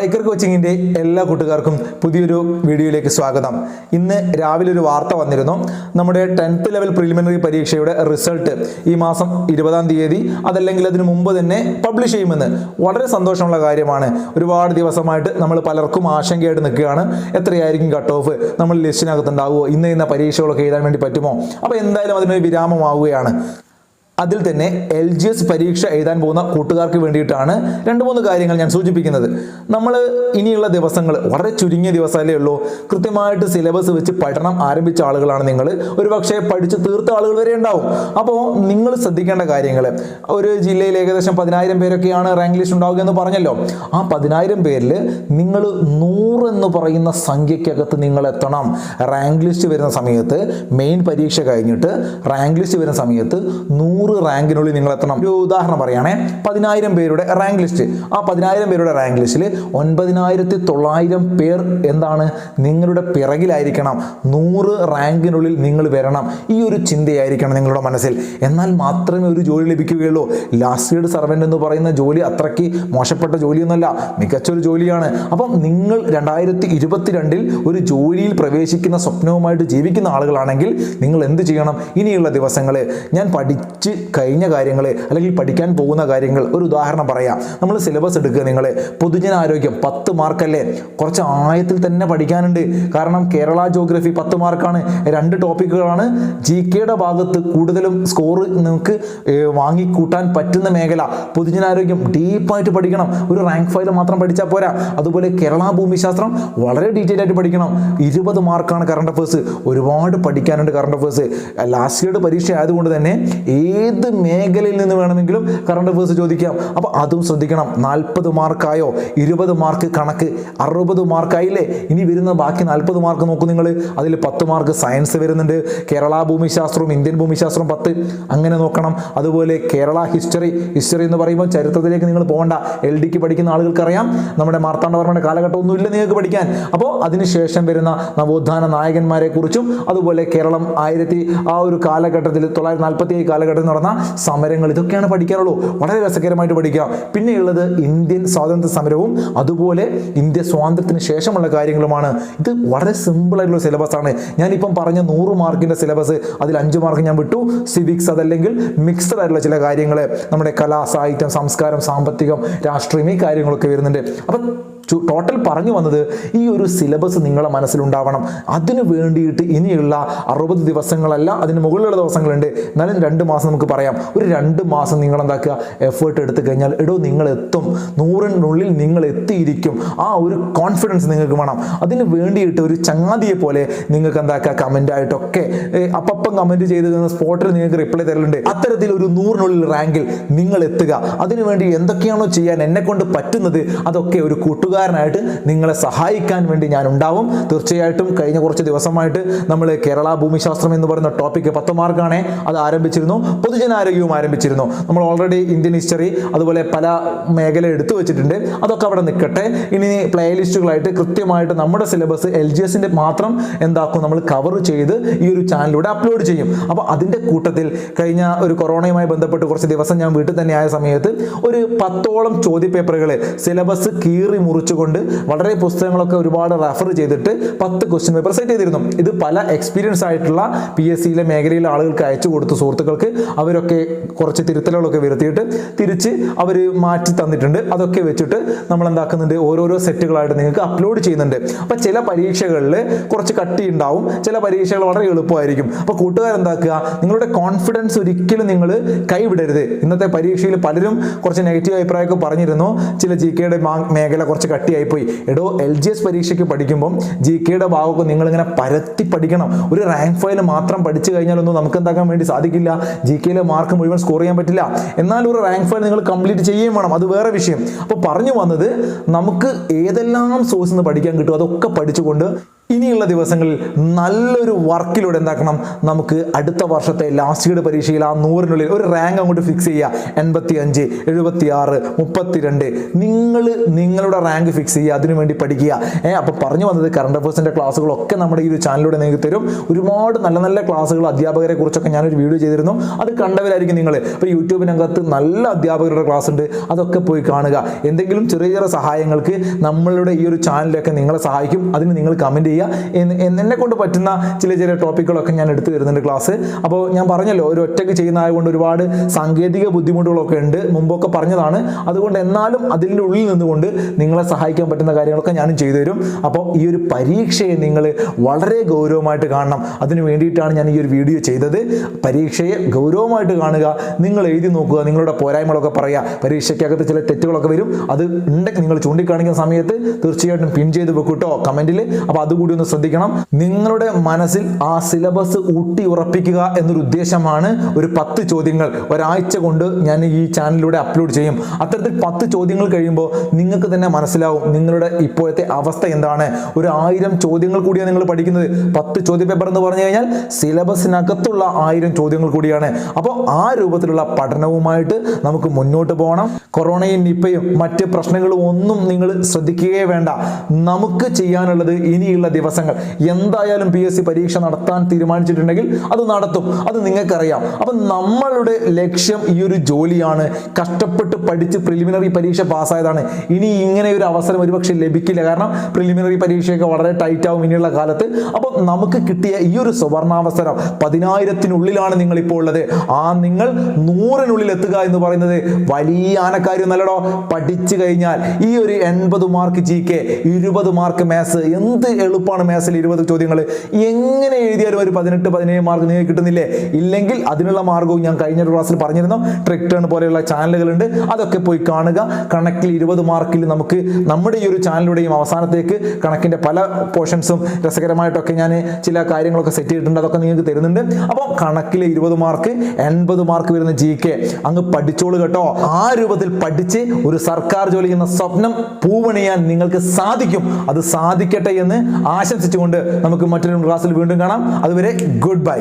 Striker കോച്ചിങ്ങിൻ്റെ എല്ലാ കൂട്ടുകാർക്കും പുതിയൊരു വീഡിയോയിലേക്ക് സ്വാഗതം. ഇന്ന് രാവിലെ ഒരു വാർത്ത വന്നിരുന്നു. നമ്മുടെ 10th ലെവൽ പ്രിലിമിനറി പരീക്ഷയുടെ റിസൾട്ട് ഈ മാസം 20-ാം തീയതി അതല്ലെങ്കിൽ അതിന് മുമ്പ് തന്നെ പബ്ലിഷ് ചെയ്യുമെന്ന്. വളരെ സന്തോഷമുള്ള കാര്യമാണ്. ഒരുപാട് ദിവസമായിട്ട് നമ്മൾ പലർക്കും ആശങ്കയായിട്ട് നിൽക്കുകയാണ്. എത്രയായിരിക്കും കട്ട് ഓഫ്, നമ്മൾ ലിസ്റ്റിനകത്ത് ഉണ്ടാവുമോ, ഇന്ന പരീക്ഷകളൊക്കെ എഴുതാൻ വേണ്ടി പറ്റുമോ? അപ്പോൾ എന്തായാലും അതിനൊരു വിരാമമാവുകയാണ്. അതിൽ തന്നെ LGS പരീക്ഷ എഴുതാൻ പോകുന്ന കൂട്ടുകാർക്ക് വേണ്ടിയിട്ടാണ് 2-3 കാര്യങ്ങൾ ഞാൻ സൂചിപ്പിക്കുന്നത്. നമ്മൾ ഇനിയുള്ള ദിവസങ്ങൾ വളരെ ചുരുങ്ങിയ ദിവസമല്ലേ ഉള്ളൂ. കൃത്യമായിട്ട് സിലബസ് വെച്ച് പഠനം ആരംഭിച്ച ആളുകളാണ് നിങ്ങൾ. ഒരുപക്ഷെ പഠിച്ച് തീർത്ത ആളുകൾ വരെ ഉണ്ടാവും. അപ്പോൾ നിങ്ങൾ ശ്രദ്ധിക്കേണ്ട കാര്യങ്ങൾ, ഒരു ജില്ലയിൽ ഏകദേശം 10,000 പേരൊക്കെയാണ് റാങ്ക് ലിസ്റ്റ് ഉണ്ടാവുക എന്ന് പറഞ്ഞല്ലോ. ആ 10,000 പേരിൽ നിങ്ങൾ 100 എന്ന് പറയുന്ന സംഖ്യക്കകത്ത് നിങ്ങൾ എത്തണം. റാങ്ക് ലിസ്റ്റ് വരുന്ന സമയത്ത്, മെയിൻ പരീക്ഷ കഴിഞ്ഞിട്ട് റാങ്ക് ലിസ്റ്റ് വരുന്ന സമയത്ത് 100 റാങ്കിനുള്ളിൽ നിങ്ങൾ എത്തണം. ഒരു ഉദാഹരണം പറയുകയാണെ, 10,000 പേരുടെ റാങ്ക് ലിസ്റ്റ്. ആ 10,000 പേരുടെ റാങ്ക് ലിസ്റ്റിൽ 9,900 പേർ എന്താണ്, നിങ്ങളുടെ പിറകിലായിരിക്കണം. 100 റാങ്കിനുള്ളിൽ നിങ്ങൾ വരണം. ഈ ഒരു ചിന്തയായിരിക്കണം നിങ്ങളുടെ മനസ്സിൽ. എന്നാൽ മാത്രമേ ഒരു ജോലി ലഭിക്കുകയുള്ളൂ. ലാസ്റ്റ് ഗ്രേഡ് സർവൻ്റ് എന്ന് പറയുന്ന ജോലി അത്രയ്ക്ക് മോശപ്പെട്ട ജോലിയൊന്നുമല്ല, മികച്ചൊരു ജോലിയാണ്. അപ്പം നിങ്ങൾ 2022 ഒരു ജോലിയിൽ പ്രവേശിക്കുന്ന സ്വപ്നവുമായിട്ട് ജീവിക്കുന്ന ആളുകളാണെങ്കിൽ നിങ്ങൾ എന്ത് ചെയ്യണം? ഇനിയുള്ള ദിവസങ്ങൾ ഞാൻ പഠിച്ച് കഴിഞ്ഞ കാര്യങ്ങൾ അല്ലെങ്കിൽ പഠിക്കാൻ പോകുന്ന കാര്യങ്ങൾ ഒരു ഉദാഹരണം പറയാം. നമ്മൾ സിലബസ് എടുക്കുക. നിങ്ങൾ പൊതുജനാരോഗ്യം 10 മാർക്കല്ലേ, കുറച്ച് ആഴത്തിൽ തന്നെ പഠിക്കാനുണ്ട്. കാരണം കേരള ജോഗ്രഫി 10 മാർക്കാണ്. 2 ടോപ്പിക്കുകളാണ്. GKയുടെ ഭാഗത്ത് കൂടുതലും സ്കോർ നിങ്ങൾക്ക് വാങ്ങിക്കൂട്ടാൻ പറ്റുന്ന മേഖല പൊതുജനാരോഗ്യം. ഡീപ്പായിട്ട് പഠിക്കണം. ഒരു റാങ്ക് ഫയൽ മാത്രം പഠിച്ചാൽ പോരാ. അതുപോലെ കേരള ഭൂമിശാസ്ത്രം വളരെ ഡീറ്റെയിൽ ആയിട്ട് പഠിക്കണം. 20 മാർക്കാണ് കറണ്ട് അഫേഴ്സ്. ഒരുപാട് പഠിക്കാനുണ്ട് കറണ്ട് അഫേഴ്സ്. ലാസ്റ്റ് ഗ്രേഡ് പരീക്ഷ ആയതുകൊണ്ട് തന്നെ ഏത് മേഖലയിൽ നിന്ന് വേണമെങ്കിലും കറണ്ട് അഫേഴ്സ് ചോദിക്കാം. അപ്പോൾ അതും ശ്രദ്ധിക്കണം. 40 മാർക്കായോ, 20 മാർക്ക് കണക്ക്, 60 മാർക്കായില്ലേ. ഇനി വരുന്ന ബാക്കി 40 മാർക്ക് നോക്കൂ നിങ്ങൾ. അതിൽ 10 മാർക്ക് സയൻസ് വരുന്നുണ്ട്. കേരള ഭൂമിശാസ്ത്രവും ഇന്ത്യൻ ഭൂമിശാസ്ത്രവും 10 അങ്ങനെ നോക്കണം. അതുപോലെ കേരള ഹിസ്റ്ററി എന്ന് പറയുമ്പോൾ ചരിത്രത്തിലേക്ക് നിങ്ങൾ പോകണ്ട. LDക്ക് പഠിക്കുന്ന ആളുകൾക്കറിയാം നമ്മുടെ മാർത്താണ്ഡവർമ്മയുടെ കാലഘട്ടമൊന്നും ഇല്ല നിങ്ങൾക്ക് പഠിക്കാൻ. അപ്പോൾ അതിനുശേഷം വരുന്ന നവോത്ഥാന നായകന്മാരെ കുറിച്ചും അതുപോലെ കേരളം ആ ഒരു കാലഘട്ടത്തിൽ 947 കാലഘട്ടത്തിൽ നടന്ന സമരങ്ങൾ, ഇതൊക്കെയാണ് പഠിക്കാനുള്ളൂ. വളരെ രസകരമായിട്ട് പഠിക്കാം. പിന്നെയുള്ളത് ഇന്ത്യൻ സ്വാതന്ത്ര്യ സമരവും അതുപോലെ ഇന്ത്യ സ്വാതന്ത്ര്യത്തിന് ശേഷമുള്ള കാര്യങ്ങളുമാണ്. ഇത് വളരെ സിമ്പിൾ ആയിട്ടുള്ള സിലബസ് ആണ്. ഞാനിപ്പം പറഞ്ഞ 100 മാർക്കിന്റെ സിലബസ്, അതിൽ 5 മാർക്ക് ഞാൻ വിട്ടു. സിവിക്സ് അതല്ലെങ്കിൽ മിക്സഡ് ആയിട്ടുള്ള ചില കാര്യങ്ങൾ, നമ്മുടെ കലാ, സാഹിത്യം, സംസ്കാരം, സാമ്പത്തികം, രാഷ്ട്രീയം, ഈ കാര്യങ്ങളൊക്കെ വരുന്നുണ്ട്. അപ്പം ടോട്ടൽ പറഞ്ഞു വന്നത്, ഈ ഒരു സിലബസ് നിങ്ങളുടെ മനസ്സിലുണ്ടാവണം. അതിനു വേണ്ടിയിട്ട് ഇനിയുള്ള 60 ദിവസങ്ങളല്ല, അതിന് മുകളിലുള്ള ദിവസങ്ങളുണ്ട്. എന്നാലും 2 മാസം നമുക്ക് പറയാം. ഒരു 2 മാസം നിങ്ങൾ എന്താക്കുക, എഫേർട്ട് എടുത്തു കഴിഞ്ഞാൽ നിങ്ങൾ എത്തും. 100-നുള്ളിൽ നിങ്ങൾ എത്തിയിരിക്കും. ആ ഒരു കോൺഫിഡൻസ് നിങ്ങൾക്ക് വേണം. അതിന് വേണ്ടിയിട്ട് ഒരു ചങ്ങാതിയെ പോലെ നിങ്ങൾക്ക് എന്താക്കുക, കമൻ്റ് ആയിട്ടൊക്കെ അപ്പം കമൻറ്റ് ചെയ്ത് സ്പോട്ടിൽ നിങ്ങൾക്ക് റിപ്ലൈ തരലുണ്ട്. അത്തരത്തിൽ ഒരു 100-നുള്ളിൽ റാങ്കിൽ നിങ്ങൾ എത്തുക. അതിനുവേണ്ടി എന്തൊക്കെയാണോ ചെയ്യാൻ എന്നെ കൊണ്ട് പറ്റുന്നത് അതൊക്കെ ഒരു കൂട്ടുകാരനായിട്ട് നിങ്ങളെ സഹായിക്കാൻ വേണ്ടി ഞാൻ ഉണ്ടാവും. തീർച്ചയായിട്ടും കഴിഞ്ഞ കുറച്ച് ദിവസമായിട്ട് നമ്മൾ കേരള ഭൂമിശാസ്ത്രം എന്ന് പറയുന്ന ടോപ്പിക്ക് 10 മാർക്കാണ്, അത് ആരംഭിച്ചിരുന്നു. പൊതുജനാരോഗ്യവും ആരംഭിച്ചിരുന്നു. നമ്മൾ ഓൾറെഡി ഇന്ത്യൻ ഹിസ്റ്ററി അതുപോലെ പല മേഖല എടുത്തു വെച്ചിട്ടുണ്ട്. അതൊക്കെ അവിടെ നിൽക്കട്ടെ. ഇനി പ്ലേലിസ്റ്റുകളായിട്ട് കൃത്യമായിട്ട് നമ്മുടെ സിലബസ് LGSന്റെ മാത്രം എന്താക്കും, നമ്മൾ കവർ ചെയ്ത് ഈ ഒരു ചാനലിലൂടെ അപ്ലോഡ് ചെയ്യും. അപ്പോൾ അതിൻ്റെ കൂട്ടത്തിൽ കഴിഞ്ഞ ഒരു കൊറോണയുമായി ബന്ധപ്പെട്ട് കുറച്ച് ദിവസം ഞാൻ വീട്ടിൽ തന്നെ ആയ സമയത്ത് ഒരു 10ഓളം ചോദ്യപേപ്പറുകൾ സിലബസ് കീറി മുറിച്ചുകൊണ്ട് വളരെ പുസ്തകങ്ങളൊക്കെ ഒരുപാട് റെഫർ ചെയ്തിട്ട് 10 ക്വസ്റ്റ്യൻ പേപ്പർ സെറ്റ് ചെയ്തിരുന്നു. ഇത് പല എക്സ്പീരിയൻസ് ആയിട്ടുള്ള PSCയിലെ മേഖലയിലെ ആളുകൾക്ക് അയച്ചു കൊടുത്തു. സുഹൃത്തുക്കൾക്ക് അവരൊക്കെ കുറച്ച് തിരുത്തലുകളൊക്കെ വരുത്തിയിട്ട് തിരിച്ച് അവർ മാറ്റി തന്നിട്ടുണ്ട്. അതൊക്കെ വെച്ചിട്ട് നമ്മൾ എന്താക്കുന്നുണ്ട്, ഓരോരോ സെറ്റുകളായിട്ട് നിങ്ങൾക്ക് അപ്ലോഡ് ചെയ്യുന്നുണ്ട്. അപ്പോൾ ചില പരീക്ഷകളിൽ കുറച്ച് കട്ടി ഉണ്ടാവും, ചില പരീക്ഷകൾ വളരെ എളുപ്പമായിരിക്കും. അപ്പോൾ കൂട്ടുകാരെന്താക്കുക, നിങ്ങളുടെ കോൺഫിഡൻസ് ഒരിക്കലും നിങ്ങൾ കൈവിടരുത്. ഇന്നത്തെ പരീക്ഷയിൽ പലരും കുറച്ച് നെഗറ്റീവ് അഭിപ്രായമൊക്കെ പറഞ്ഞിരുന്നു. ചില GKയുടെ മേഖല കുറച്ച് കട്ടിയായിപ്പോയി. LGS പരീക്ഷയ്ക്ക് പഠിക്കുമ്പം GKയുടെ ഭാഗമൊക്കെ നിങ്ങളിങ്ങനെ പരത്തി പഠിക്കണം. ഒരു റാങ്ക് ഫയൽ മാത്രം പഠിച്ചു കഴിഞ്ഞാലൊന്നും നമുക്ക് എന്താക്കാൻ വേണ്ടി സാധിക്കില്ല. GKയിലെ മാർക്ക് മുഴുവൻ സ്കോർ ചെയ്യാൻ പറ്റില്ല. എന്നാൽ ഒരു റാങ്ക് ഫയൽ നിങ്ങൾ കംപ്ലീറ്റ് ചെയ്യുകയും വേണം. അത് വേറെ വിഷയം. അപ്പോൾ പറഞ്ഞു വന്നത്, നമുക്ക് ഏതെല്ലാം സോഴ്സിൽ നിന്ന് പഠിക്കാൻ കിട്ടും അതൊക്കെ പഠിച്ചുകൊണ്ട് ഇനിയുള്ള ദിവസങ്ങളിൽ നല്ലൊരു വർക്കിലൂടെ എന്താക്കണം, നമുക്ക് അടുത്ത വർഷത്തെ ലാസ്റ്റ് ഇയർ പരീക്ഷയിൽ ആ 100-നുള്ളിൽ ഒരു റാങ്ക് അങ്ങോട്ട് ഫിക്സ് ചെയ്യുക. 85, 76, 32 നിങ്ങൾ നിങ്ങളുടെ റാങ്ക് ഫിക്സ് ചെയ്യുക. അതിനുവേണ്ടി പഠിക്കുക. അപ്പോൾ പറഞ്ഞു വന്നത് കറണ്ട് അഫയേഴ്സിൻ്റെ ക്ലാസ്സുകളൊക്കെ നമ്മുടെ ഈ ഒരു ചാനലിലൂടെ നിങ്ങൾക്ക് തരും. ഒരുപാട് നല്ല നല്ല ക്ലാസ്സുകൾ അധ്യാപകരെ കുറിച്ചൊക്കെ ഞാനൊരു വീഡിയോ ചെയ്തിരുന്നു. അത് കണ്ടവരായിരിക്കും നിങ്ങൾ. ഇപ്പോൾ യൂട്യൂബിനകത്ത് നല്ല അധ്യാപകരുടെ ക്ലാസ് ഉണ്ട്. അതൊക്കെ പോയി കാണുക. എന്തെങ്കിലും ചെറിയ ചെറിയ സഹായങ്ങൾക്ക് നമ്മളുടെ ഈ ഒരു ചാനലൊക്കെ നിങ്ങളെ സഹായിക്കും. അതിന് നിങ്ങൾ കമൻറ്റ് ചെയ്യുക. എന്നെ കൊണ്ട് പറ്റുന്ന ചില ചെറിയ ടോപ്പിക്കുകളൊക്കെ ഞാൻ എടുത്തു തരുന്നുണ്ട് ക്ലാസ്. അപ്പോൾ ഞാൻ പറഞ്ഞല്ലോ, ഒരു ഒറ്റയ്ക്ക് ചെയ്യുന്നതായതുകൊണ്ട് ഒരുപാട് സാങ്കേതിക ബുദ്ധിമുട്ടുകളൊക്കെ ഉണ്ട്, മുമ്പൊക്കെ പറഞ്ഞതാണ്. അതുകൊണ്ട് എന്നാലും അതിൻ്റെ ഉള്ളിൽ നിന്നുകൊണ്ട് നിങ്ങളെ സഹായിക്കാൻ പറ്റുന്ന കാര്യങ്ങളൊക്കെ ഞാനും ചെയ്തു തരും. അപ്പോൾ ഈ ഒരു പരീക്ഷയെ നിങ്ങൾ വളരെ ഗൗരവമായിട്ട് കാണണം. അതിന് വേണ്ടിയിട്ടാണ് ഞാൻ ഈ ഒരു വീഡിയോ ചെയ്തത്. പരീക്ഷയെ ഗൗരവമായിട്ട് കാണുക. നിങ്ങൾ എഴുതി നോക്കുക. നിങ്ങളുടെ പോരായ്മകളൊക്കെ പറയുക. പരീക്ഷയ്ക്കകത്ത് ചില തെറ്റുകളൊക്കെ വരും. അത് ഉണ്ടെങ്കിൽ നിങ്ങൾ ചൂണ്ടിക്കാണിക്കുന്ന സമയത്ത് തീർച്ചയായിട്ടും പിൻ ചെയ്ത് വെക്കൂട്ടോ കമൻറ്റിൽ. അപ്പോൾ അതുകൂടി ഒന്ന് ശ്രദ്ധിക്കണം. നിങ്ങളുടെ മനസ്സിൽ ആ സിലബസ് ഊട്ടി ഉറപ്പിക്കുക എന്നൊരു ഉദ്ദേശമാണ് ഒരു 10 ചോദ്യങ്ങൾ ഒരാഴ്ച കൊണ്ട് ഞാൻ ഈ ചാനലിലൂടെ അപ്ലോഡ് ചെയ്യും. അത്തരത്തിൽ 10 ചോദ്യങ്ങൾ കഴിയുമ്പോൾ നിങ്ങൾക്ക് തന്നെ മനസ്സിലാവും നിങ്ങളുടെ ഇപ്പോഴത്തെ അവസ്ഥ എന്താണ്. ഒരു 1000 ചോദ്യങ്ങൾ കൂടിയാണ് നിങ്ങൾ പഠിക്കുന്നത്. 10 ചോദ്യ പേപ്പർ എന്ന് പറഞ്ഞു കഴിഞ്ഞാൽ സിലബസിനകത്തുള്ള 1000 ചോദ്യങ്ങൾ കൂടിയാണ്. അപ്പോൾ ആ രൂപത്തിലുള്ള പഠനവുമായിട്ട് നമുക്ക് മുന്നോട്ട് പോകണം. കൊറോണയും നിപ്പയും മറ്റ് പ്രശ്നങ്ങളും ഒന്നും നിങ്ങൾ ശ്രദ്ധിക്കുകയേ വേണ്ട. നമുക്ക് ചെയ്യാനുള്ളത് ഇനിയുള്ള ദിവസങ്ങൾ എന്തായാലും PSC പരീക്ഷ നടത്താൻ തീരുമാനിച്ചിട്ടുണ്ടെങ്കിൽ അത് നടത്തും. അത് നിങ്ങൾക്കറിയാം. അപ്പം നമ്മളുടെ ലക്ഷ്യം ഈ ഒരു ജോലിയാണ്. കഷ്ടപ്പെട്ട് പഠിച്ച് പ്രിലിമിനറി പരീക്ഷ പാസ്സായതാണ്. ഇനി ഇങ്ങനെ ഒരു അവസരം ഒരുപക്ഷെ ലഭിക്കില്ല. കാരണം പ്രിലിമിനറി പരീക്ഷയൊക്കെ വളരെ ടൈറ്റ് ആവും ഇനിയുള്ള കാലത്ത്. അപ്പോൾ നമുക്ക് കിട്ടിയ ഈ ഒരു സുവർണാവസരം 10,000-നുള്ളിലാണ് നിങ്ങൾ ഇപ്പോൾ ഉള്ളത്. ആ നിങ്ങൾ 100-നുള്ളിൽ എത്തുക എന്ന് പറയുന്നത് വലിയ ആനക്കാര്യം നല്ലടോ. പഠിച്ചു കഴിഞ്ഞാൽ ഈ ഒരു 80 മാർക്ക് GK, 20 മാർക്ക് മാത്സ്, എന്ത് എളുപ്പമാണ് മാത്സിൽ 20 ചോദ്യങ്ങൾ. എങ്ങനെ എഴുതിയാലും ഒരു 18-17 മാർക്ക് നിങ്ങൾക്ക് കിട്ടുന്നില്ലേ? ഇല്ലെങ്കിൽ അതിനുള്ള മാർഗവും ഞാൻ കഴിഞ്ഞ ക്ലാസ്സിൽ പറഞ്ഞിരുന്നു. ട്രിക് ടേൺ പോലെയുള്ള ചാനലുകളുണ്ട്. അതൊക്കെ പോയി കാണുക. കണക്കിൽ 20 മാർക്കിൽ നമുക്ക് നമ്മുടെ ഈ ഒരു ചാനലിലൂടെയും അവസാനത്തേക്ക് കണക്കിന്റെ പല പോർഷൻസും രസകരമായിട്ടൊക്കെ ഞാൻ ചില കാര്യങ്ങളൊക്കെ സെറ്റ് ചെയ്തിട്ടുണ്ട്. അതൊക്കെ നിങ്ങൾക്ക് തരുന്നുണ്ട്. അപ്പോൾ കണക്കിലെ 20 മാർക്ക്, 80 മാർക്ക് വരുന്ന GK അങ്ങ് പഠിച്ചോളൂ കേട്ടോ. ആ രൂപത്തിൽ പഠിച്ച് ഒരു സർക്കാർ ജോലി എന്ന സ്വപ്നം പൂവണിയാൻ നിങ്ങൾക്ക് സാധിക്കും. അത് സാധിക്കട്ടെ എന്ന് ആശംസിച്ചുകൊണ്ട് നമുക്ക് മറ്റൊരു ക്ലാസ്സിൽ വീണ്ടും കാണാം. അതുവരെ ഗുഡ് ബൈ.